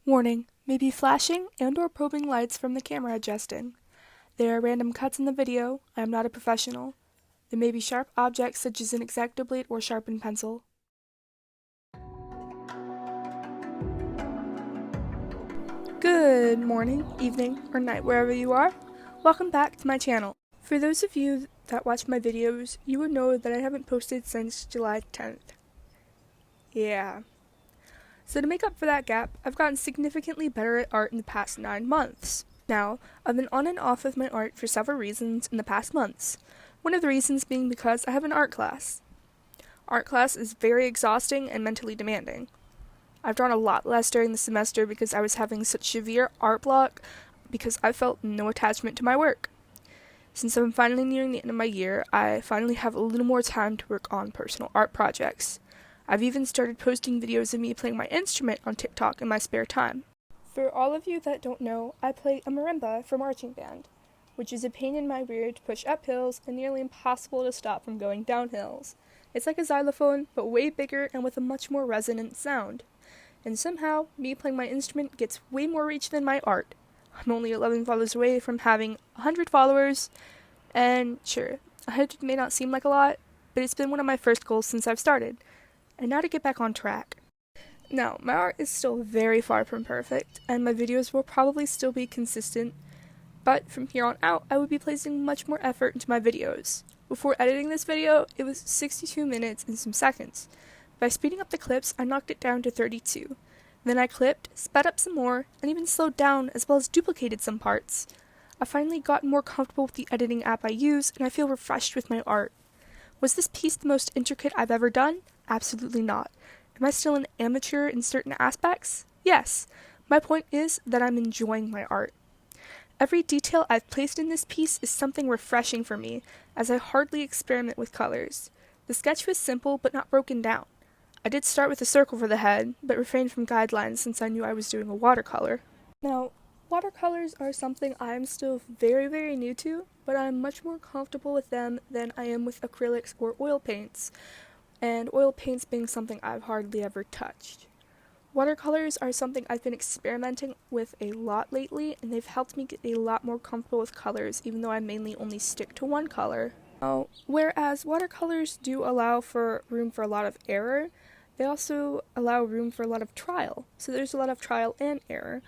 Warning, may be flashing and/or probing lights from the camera adjusting. There are random cuts in the video. I am not a professional. There may be sharp objects such as an X-Acto blade or sharpened pencil. Good morning, evening, or night wherever you are. Welcome back to my channel. For those of you that watch my videos, you would know that I haven't posted since July 10th. Yeah. So to make up for that gap, I've gotten significantly better at art in the past 9 months. Now, I've been on and off with my art for several reasons in the past months. One of the reasons being because I have an art class. Art class is very exhausting and mentally demanding. I've drawn a lot less during the semester because I was having such severe art block because I felt no attachment to my work. Since I'm finally nearing the end of my year, I finally have a little more time to work on personal art projects. I've even started posting videos of me playing my instrument on TikTok in my spare time. For all of you that don't know, I play a marimba for marching band, which is a pain in my rear to push up hills and nearly impossible to stop from going down hills. It's like a xylophone, but way bigger and with a much more resonant sound. And somehow, me playing my instrument gets way more reach than my art. I'm only 11 followers away from having 100 followers, and sure, 100 may not seem like a lot, but it's been one of my first goals since I've started. And now to get back on track. Now, my art is still very far from perfect, and my videos will probably still be consistent, but from here on out, I will be placing much more effort into my videos. Before editing this video, it was 62 minutes and some seconds. By speeding up the clips, I knocked it down to 32. Then I clipped, sped up some more, and even slowed down as well as duplicated some parts. I've finally gotten more comfortable with the editing app I use, and I feel refreshed with my art. Was this piece the most intricate I've ever done? Absolutely not. Am I still an amateur in certain aspects? Yes. My point is that I'm enjoying my art. Every detail I've placed in this piece is something refreshing for me, as I hardly experiment with colors. The sketch was simple but not broken down. I did start with a circle for the head, but refrained from guidelines since I knew I was doing a watercolor. Now, watercolors are something I am still very new to, but I'm much more comfortable with them than I am with acrylics or oil paints, and oil paints being something I've hardly ever touched. Watercolors are something I've been experimenting with a lot lately, and they've helped me get a lot more comfortable with colors, even though I mainly only stick to one color. Now, whereas watercolors do allow for room for a lot of error, they also allow room for a lot of trial. So there's a lot of trial and error,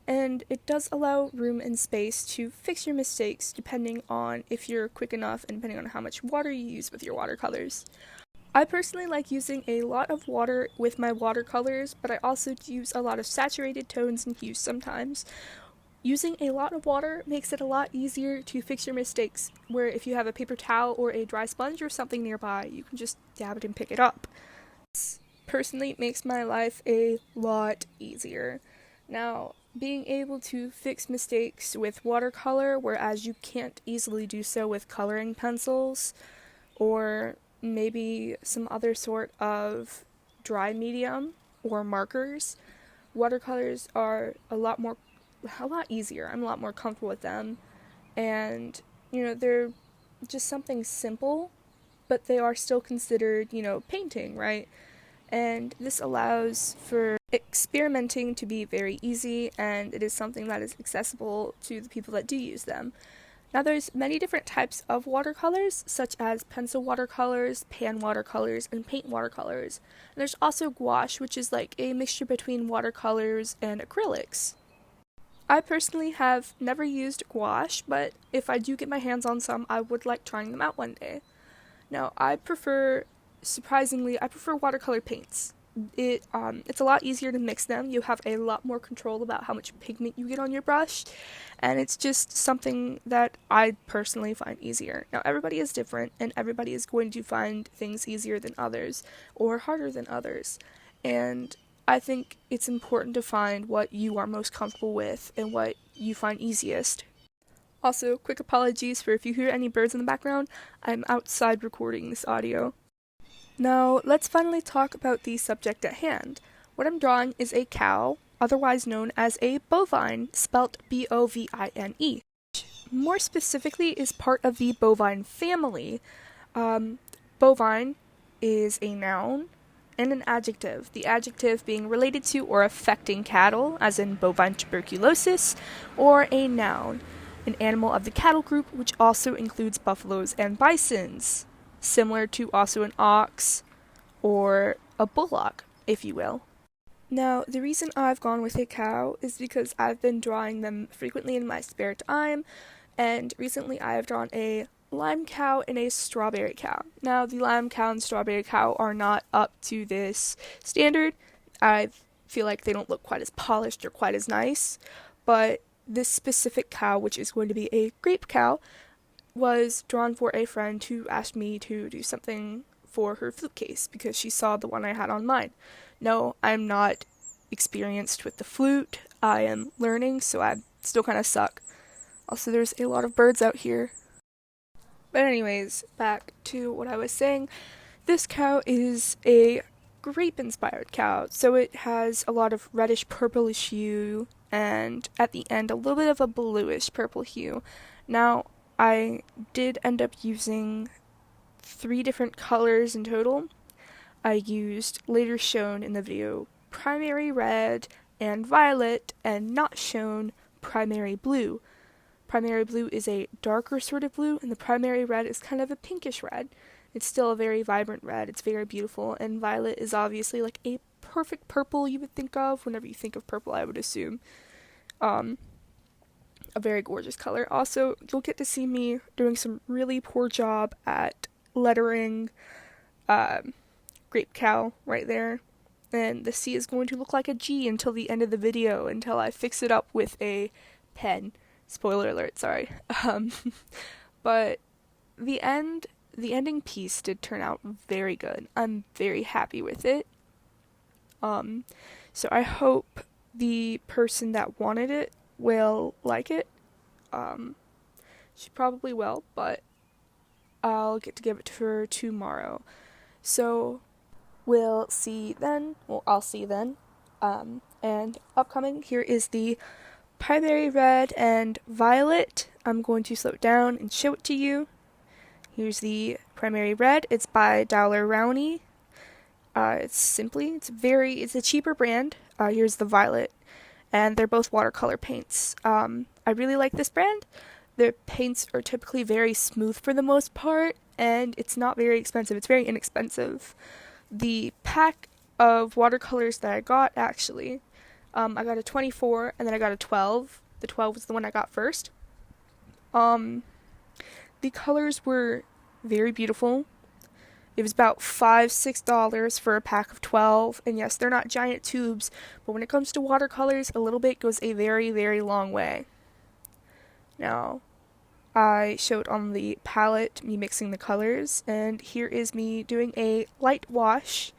and it does allow room and space to fix your mistakes depending on if you're quick enough and depending on how much water you use with your watercolors. I personally like using a lot of water with my watercolors, but I also use a lot of saturated tones and hues sometimes. Using a lot of water makes it a lot easier to fix your mistakes, where if you have a paper towel or a dry sponge or something nearby, you can just dab it and pick it up. This personally makes my life a lot easier. Now, being able to fix mistakes with watercolor, whereas you can't easily do so with coloring pencils, or maybe some other sort of dry medium or markers, watercolors are a lot easier. I'm a lot more comfortable with them, and they're just something simple, but they are still considered painting, right? And this allows for experimenting to be very easy, and it is something that is accessible to the people that do use them. Now, there's many different types of watercolors, such as pencil watercolors, pan watercolors, and paint watercolors. And there's also gouache, which is like a mixture between watercolors and acrylics. I personally have never used gouache, but if I do get my hands on some, I would like trying them out one day. Now, surprisingly, I prefer watercolor paints. It's a lot easier to mix them. You have a lot more control about how much pigment you get on your brush, and it's just something that I personally find easier. Now, everybody is different, and everybody is going to find things easier than others, or harder than others, and I think it's important to find what you are most comfortable with and what you find easiest. Also, quick apologies for if you hear any birds in the background. I'm outside recording this audio. Now, let's finally talk about the subject at hand. What I'm drawing is a cow, otherwise known as a bovine, spelt B-O-V-I-N-E. More specifically, is part of the bovine family. Bovine is a noun, and an adjective. The adjective being related to or affecting cattle, as in bovine tuberculosis, or a noun, an animal of the cattle group, which also includes buffaloes and bisons, similar to also an ox or a bullock, if you will. Now, the reason I've gone with a cow is because I've been drawing them frequently in my spare time, and recently I have drawn a lime cow and a strawberry cow. Now, the lime cow and strawberry cow are not up to this standard. I feel like they don't look quite as polished or quite as nice, but this specific cow, which is going to be a grape cow, was drawn for a friend who asked me to do something for her flute case because she saw the one I had on mine. No, I'm not experienced with the flute. I am learning, so I still kind of suck. Also, there's a lot of birds out here. But anyways, back to what I was saying. This cow is a grape-inspired cow, so it has a lot of reddish purplish hue, and at the end a little bit of a bluish purple hue. Now, I did end up using 3 different colors in total. I used, later shown in the video, primary red and violet, and not shown primary blue. Primary blue is a darker sort of blue, and the primary red is kind of a pinkish red. It's still a very vibrant red. It's very beautiful, and violet is obviously like a perfect purple you would think of whenever you think of purple, I would assume. A very gorgeous color. Also, you'll get to see me doing some really poor job at lettering grape cow right there. And the C is going to look like a G until the end of the video, until I fix it up with a pen. Spoiler alert, sorry. But the ending piece did turn out very good. I'm very happy with it. So I hope the person that wanted it will like it. She probably will, but I'll get to give it to her tomorrow. So we'll see then. Well, I'll see then. And upcoming, here is the primary red and violet. I'm going to slow it down and show it to you. Here's the primary red. It's by Dowler Rowney. It's a cheaper brand. Here's the violet, and they're both watercolor paints. I really like this brand. Their paints are typically very smooth for the most part, and it's not very expensive. It's very inexpensive. The pack of watercolors that I got, actually, I got a 24, and then I got a 12. The 12 was the one I got first. The colors were very beautiful. It was about $5-6 for a pack of 12, and yes, they're not giant tubes, but when it comes to watercolors, a little bit goes a very, very long way. Now, I showed on the palette me mixing the colors, and here is me doing a light wash,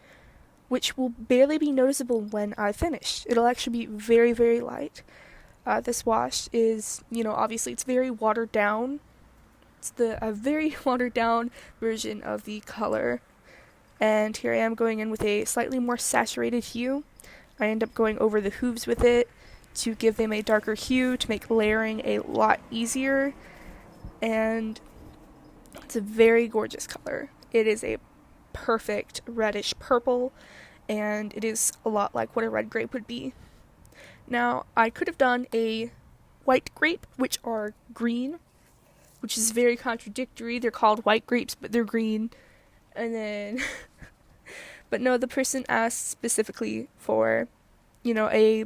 which will barely be noticeable when I finish. It'll actually be very, very light. This wash is, obviously it's very watered down. It's a very watered down version of the color. And here I am going in with a slightly more saturated hue. I end up going over the hooves with it to give them a darker hue, to make layering a lot easier. And it's a very gorgeous color. It is a perfect reddish purple, and it is a lot like what a red grape would be. Now, I could have done a white grape, which are green, which is very contradictory. They're called white grapes, but they're green. And then, but no, the person asked specifically for, a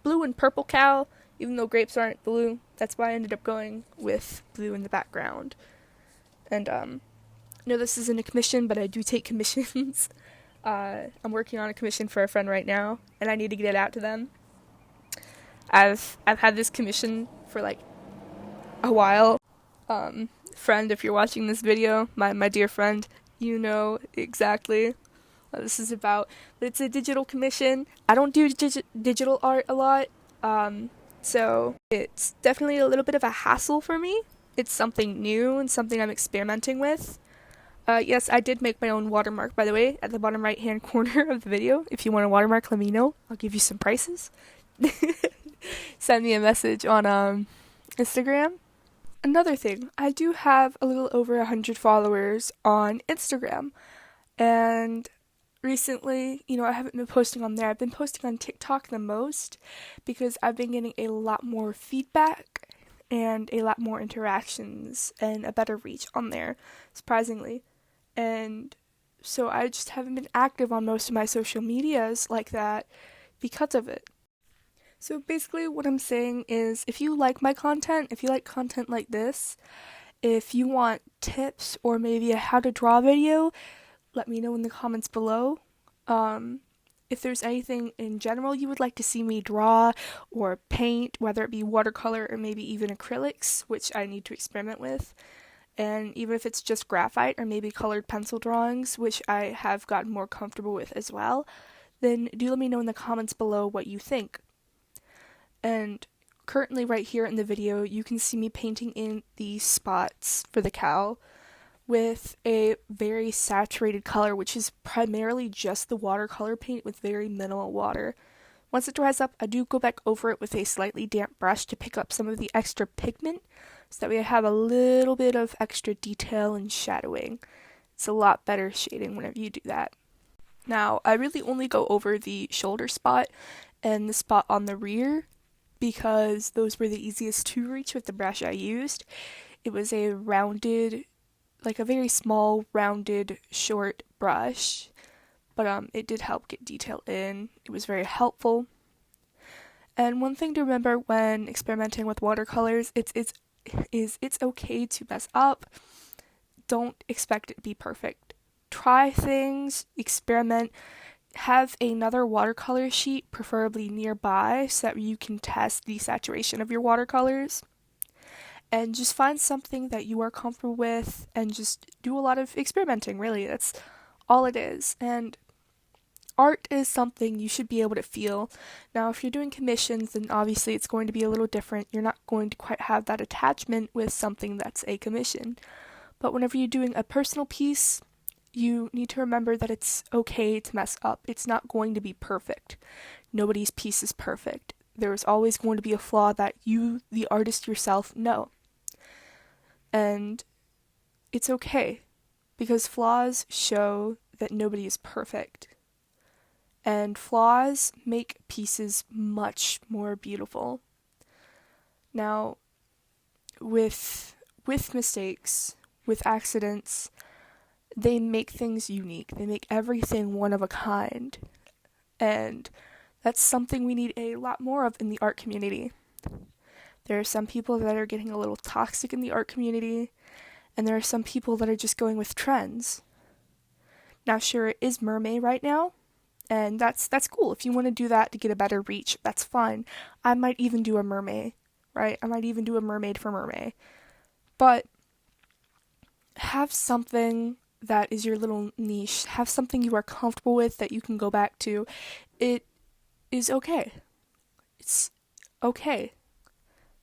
blue and purple cow, even though grapes aren't blue. That's why I ended up going with blue in the background. And, no, this isn't a commission, but I do take commissions. I'm working on a commission for a friend right now, and I need to get it out to them. I've had this commission for like a while. Friend, if you're watching this video, my dear friend, you know exactly what this is about. But it's a digital commission. I don't do digital art a lot, so it's definitely a little bit of a hassle for me. It's something new and something I'm experimenting with. Yes, I did make my own watermark, by the way, at the bottom right hand corner of the video. If you want a watermark, let me know. I'll give you some prices. Send me a message on Instagram. Another thing, I do have a little over 100 followers on Instagram, and recently, I haven't been posting on there. I've been posting on TikTok the most because I've been getting a lot more feedback and a lot more interactions and a better reach on there, surprisingly. And so I just haven't been active on most of my social medias like that because of it. So basically, what I'm saying is if you like my content, if you like content like this, if you want tips or maybe a how to draw video, let me know in the comments below. If there's anything in general you would like to see me draw or paint, whether it be watercolor or maybe even acrylics, which I need to experiment with, and even if it's just graphite or maybe colored pencil drawings, which I have gotten more comfortable with as well, then do let me know in the comments below what you think. And currently right here in the video, you can see me painting in these spots for the cow with a very saturated color, which is primarily just the watercolor paint with very minimal water. Once it dries up, I do go back over it with a slightly damp brush to pick up some of the extra pigment, so that way I have a little bit of extra detail and shadowing. It's a lot better shading whenever you do that. Now, I really only go over the shoulder spot and the spot on the rear because those were the easiest to reach with the brush I used. It was a rounded, like a very small, rounded, short brush, but it did help get detail in. It was very helpful. And one thing to remember when experimenting with watercolors, it's okay to mess up. Don't expect it to be perfect. Try things, experiment, have another watercolor sheet preferably nearby so that you can test the saturation of your watercolors. And just find something that you are comfortable with and just do a lot of experimenting, really. That's all it is. And art is something you should be able to feel. Now, if you're doing commissions, then obviously it's going to be a little different. You're not going to quite have that attachment with something that's a commission. But whenever you're doing a personal piece, you need to remember that it's okay to mess up. It's not going to be perfect. Nobody's piece is perfect. There's always going to be a flaw that you, the artist yourself, know. And it's okay, because flaws show that nobody is perfect. And flaws make pieces much more beautiful. Now, with mistakes, with accidents, they make things unique. They make everything one of a kind. And that's something we need a lot more of in the art community. There are some people that are getting a little toxic in the art community, and there are some people that are just going with trends. Now, sure, it is mermaid right now, and that's cool. If you want to do that to get a better reach, that's fine. I might even do a mermaid, right? I might even do a mermaid for mermaid. But have something that is your little niche. Have something you are comfortable with that you can go back to. It is okay. It's okay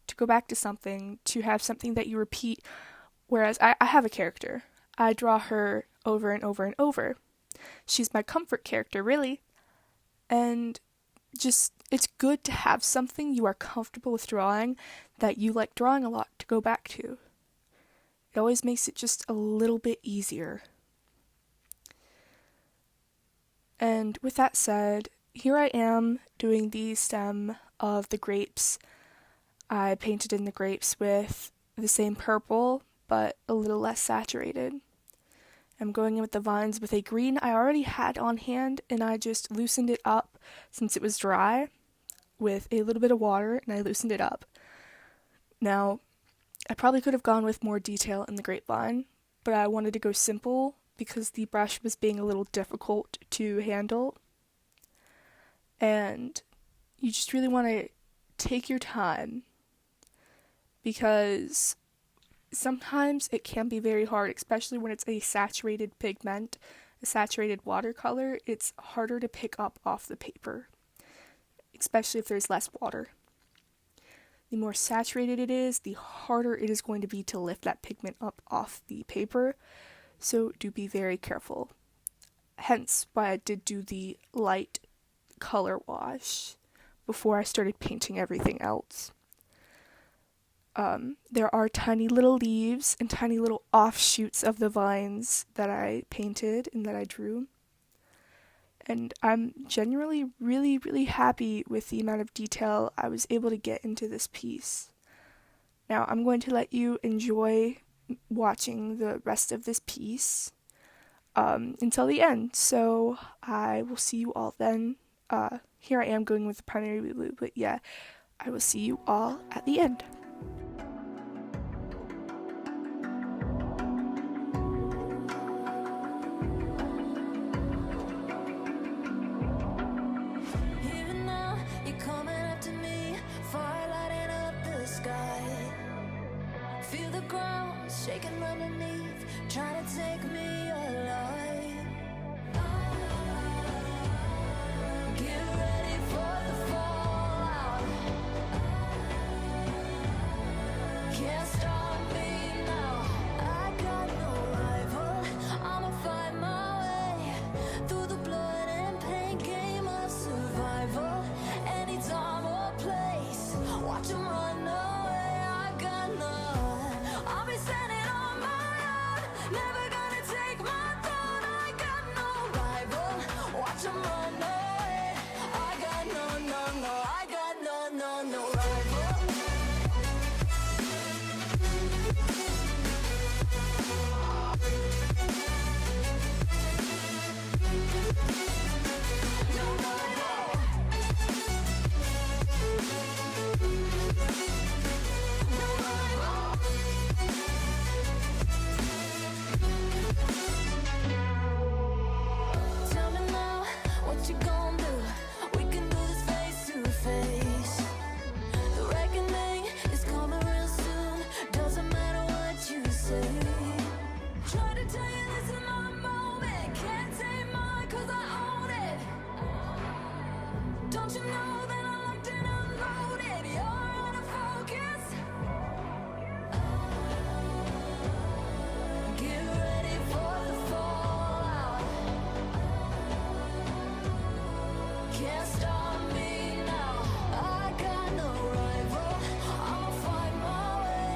to go back to something, to have something that you repeat. Whereas I have a character. I draw her over and over and over. She's my comfort character, really. And just, it's good to have something you are comfortable with drawing that you like drawing a lot to go back to. It always makes it just a little bit easier. And with that said, here I am doing the stem of the grapes. I painted in the grapes with the same purple, but a little less saturated. I'm going in with the vines with a green I already had on hand, and I just loosened it up since it was dry with a little bit of water, and I loosened it up. Now, I probably could have gone with more detail in the grapevine, but I wanted to go simple because the brush was being a little difficult to handle. And you just really want to take your time, because sometimes it can be very hard, especially when it's a saturated pigment, a saturated watercolor. It's harder to pick up off the paper, especially if there's less water. The more saturated it is, the harder it is going to be to lift that pigment up off the paper, so do be very careful. Hence why I did do the light color wash before I started painting everything else. There are tiny little leaves and tiny little offshoots of the vines that I painted and that I drew. and I'm genuinely really happy with the amount of detail I was able to get into this piece. Now I'm going to let you enjoy watching the rest of this piece until the end, so I will see you all then. Here I am going with the primary blue, but yeah, I will see you all at the end. Feel the ground shaking underneath, trying to take me alive. Get ready for the fallout. Can't stop me now. I got no rival. I'ma find my way through the blood and pain game of survival. Any time or place, watch 'em run away. I got none. I'll be standing on my own, never gonna take my throne. I got no rival, watch 'em run away. I got no I got no rival. Tell me now, what you gonna do? We can do this face to face. The reckoning is coming real soon. Doesn't matter what you say. Try to tell you this is my moment. Can't take mine 'cause I own it. Don't you know that I'm locked and unloaded? You're out of focus. Get ready for the fallout. Can't stop me now. I got no rival. I'ma find my way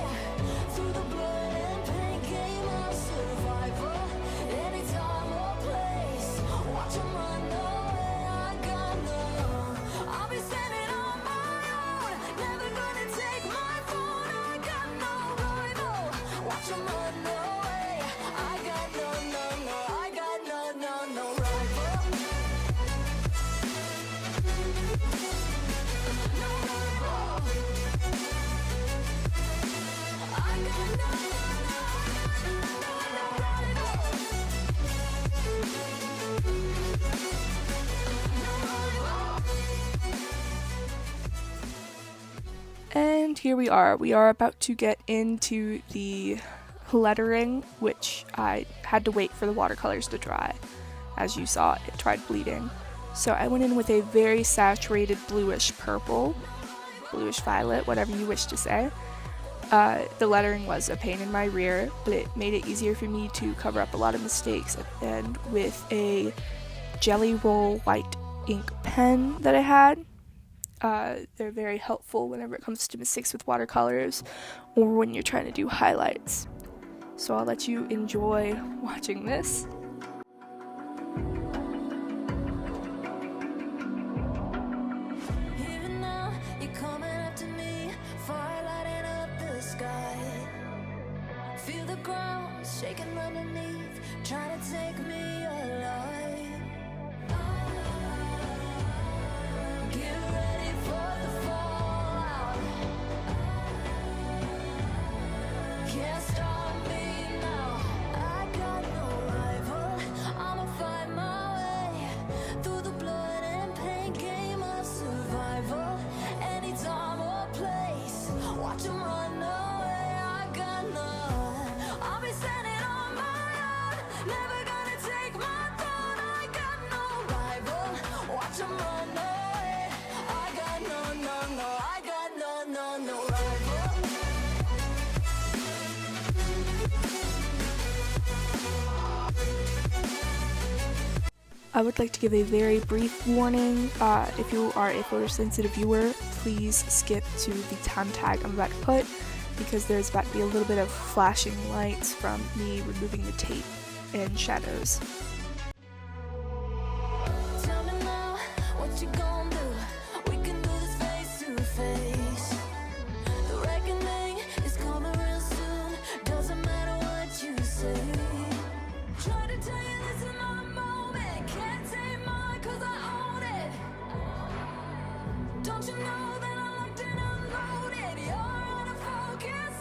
through the blood and pain game of survival. Any time or place, watch 'em run away. I got none. I'll be standing on my own, never gonna take my phone. I got no rival. Watch 'em run away. I got no I got no rival. And here we are. We are about to get into the lettering, which I had to wait for the watercolors to dry. As you saw, it tried bleeding. So I went in with a very saturated bluish purple, bluish violet, whatever you wish to say. The lettering was a pain in my rear, but it made it easier for me to cover up a lot of mistakes. And with a Jelly Roll white ink pen that I had, they're very helpful whenever it comes to mistakes with watercolors or when you're trying to do highlights. So I'll let you enjoy watching this. Even now, you're coming up to me, fire lighting up the sky. Feel the ground shaking underneath, trying to take me alive. Get ready for the fallout. Can't stop me now. I got no rival. I'ma find my way through the blood and pain game of survival. Any time or place, watch 'em run away. I got none. I'll be standing on my own, never gonna take my throne. I got no rival. Watch 'em run away. I got no I got no rival. I would like to give a very brief warning. If you are a photosensitive viewer, please skip to the time tag I'm about to put, because there's about to be a little bit of flashing lights from me removing the tape and shadows. Tell Don't you know that I'm locked and unloaded? You're out of focus.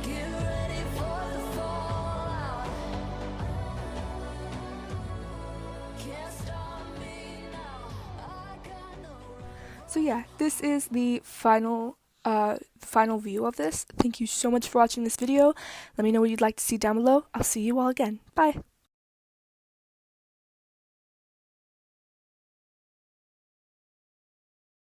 Get ready for the fallout. Can't stop me now. I got no right. So yeah, this is the final view of this. Thank you so much for watching this video. Let me know what you'd like to see down below. I'll see you all again. Bye.